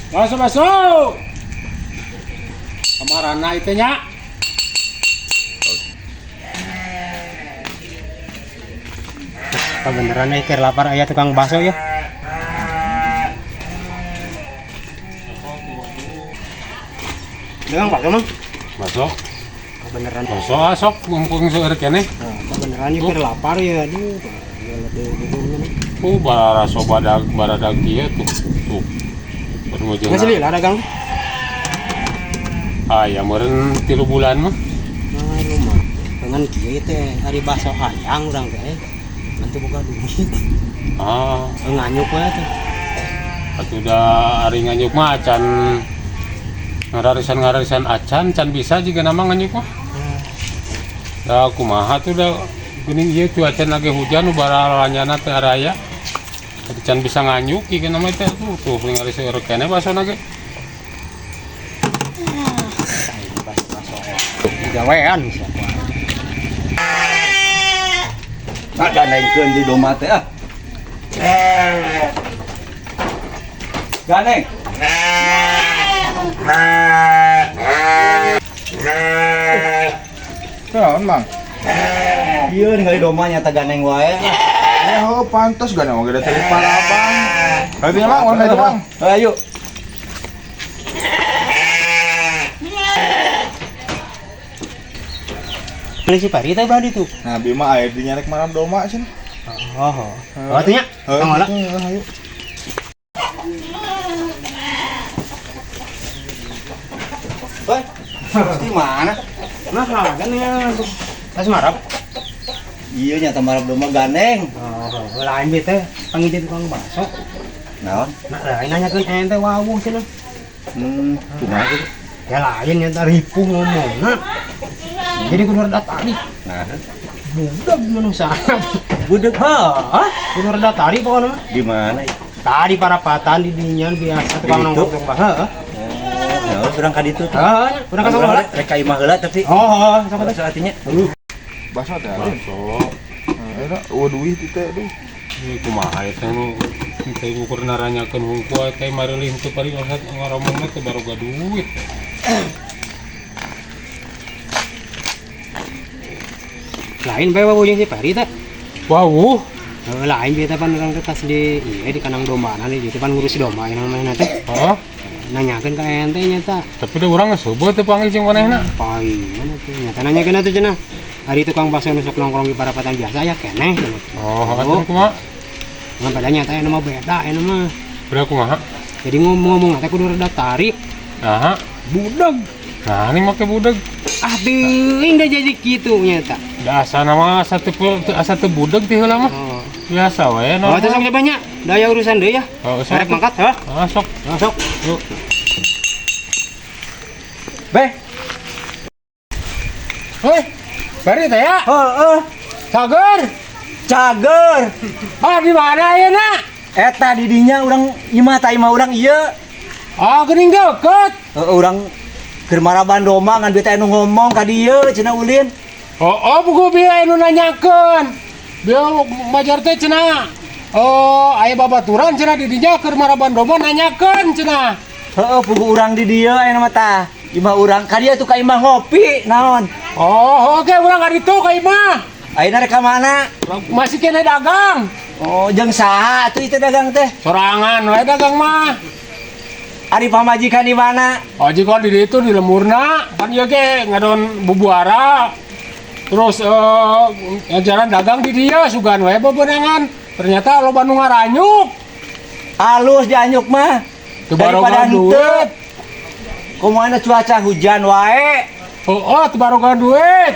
Masuk masuk. Kamarana itu nya. Beneran nih ker lapar ayah tukang bakso ya. Dengan bakso mang. Masuk. Beneran. Masuk asok mumpung seueur keneh. Beneran nih ker lapar ya. Aduh. Baraso baradag kieu tuh. Tuh. Permujung. Nggak sih lah dagang. Aya meureun 3 bulan mah. Nah, rumah. Dengan kieu teh hari bakso hayang urang teh. Nanti buka duit. Nganyuk we teh. Atuh da ari nganyuk mah can ngararisan acan can bisa juga nama nganyuk mah. Da kumaha tuh da geuning ieu cuaca lagi hujan ubara lanyana teh araya. Atuh can bisa nganyuk ieu nama teh tuh ningali seueur keneh basona ge. Gawean bisa. Ada naikkeun di domba teh ah. Ganeng. Naon, Mang? Ieu ningali domba nyata ganeng wae. Ya, pantas ganeng oge da teh Palabang. Tapi Mang, ulun itu, Mang. Ayo. Ini si Pari teh badi tuh. Nah, bima air dinyarek malam doma cenah. Oh. Oh, atunya. Tang olah. Ayo. Woi. Di mana? Nah, kan ya. Tas marap. Iya nyata marap domba ganeng. Oh, lain bete panggil jadi tukang bakso. Naon? Nah, lain nanyakeun ente wawuh cenah. Kumaha gitu? Ya lain nyata ripuh ngomongna. Jadi kudu rada tari. Nah, Budak mana sana. budeg Hah? Kudu rada tari pokoknya mah. di mana? Tadi parapatan di dinyan biasa tukang Di nongkrong ditu? tukang bakso. Nah, urang ka ditu. Heeh, udah kasih bola. Rek ka imah heula tapi Oh, sama teh. artinya Baso teh. Masuk. Eta duit itu teh aduh. Ieu kumaha eta nu teh ukur naranyakeun hungku teh marilih teu pari ngaramongna teh baru duit. Lain bae wawuh jeung si Pari teh. Wawuh. Lain bieu teh pan urang teh tas di ieu di kandang domba na di pan ngurus domba yang namanya teh. Hah? Nanyakeun ka ente nya Tapi da urang geus heubeut teh panggil jeung manehna. Palingan atuh nyata nanyakeun atuh cenah. Ari tukang bakso nu sok nongkrong di parapatan biasa ya keneh cenah. Oh, atuh kumaha? Ngan pada nyata anu mah beda anu mah. Beda kumaha? Jadi ngomong-ngomong teh kudu rada tarik. Nah, Budak. nah ini make budeg. Ah teuing da jadi kitu nyata. Da asana mah asa teu budeg teh heula mah. Oh. Biasa we Oh, teh sok banyak. Daya urusan deui ya. Oh, sok. Arek mangkat, ha? Sok. Masuk. Yuk. Beh. Hoi. Bari teh ya? Heeh. Cager. Cager. Ah, di mana ayeuna? Eta di dinya urang imah ta imah urang ieu. Ah, geuning deukeut. Urang keur maraban domba ngan beta anu ngomong ka dieu cenah ulin. Oh, buku bieu anu nanyakeun. Bieu majar teh cenah. Oh, aya babaturan cenah di dinya keur maraban domba nanyakeun cenah. Heeh, pugu urang di dieu aya mah tah. Imah urang ka dieu tuh ka imah ngopi naon. Oh, oke urang ka ditu ka imah. Ayeuna rek ka mana? Masih kena dagang. Oh, jeung saha atuh itu dagang teh? Sorangan we dagang mah. Ari pamajikan di mana? Oh, jika di ditu di lemurna kan ieu ge ngadon bubuara. Terus jalan dagang di dia sugan we bebenangan. Ternyata loba nu ngaranyuk. Alus dianyuk mah. Teu baroga duit. henteu. Kumaha cuaca hujan wae. Oh, teu baroga duit.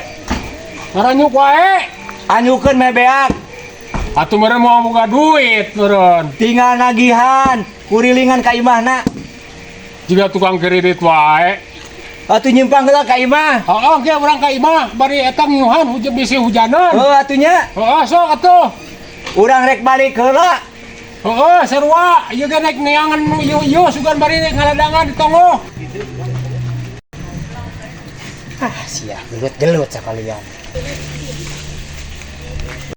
Ngaranyuk wae. Anyukeun meh beak. Atuh meureun moal boga duit meureun. Tinggal nagihan, kurilingan ka imahna. Jiga tukang kredit wae. Atuh nyimpang heula ka imah. Heeh, ge urang ka imah bari eta nyuhan hujan bisi hujanan. Oh, atunya Heeh, sok atuh. urang rek balik heula. Heeh, sarua ieu ge naik neangan nu ieu sugan bari ngaladangan di tongo. Ah, sia gelut-gelut sakalian.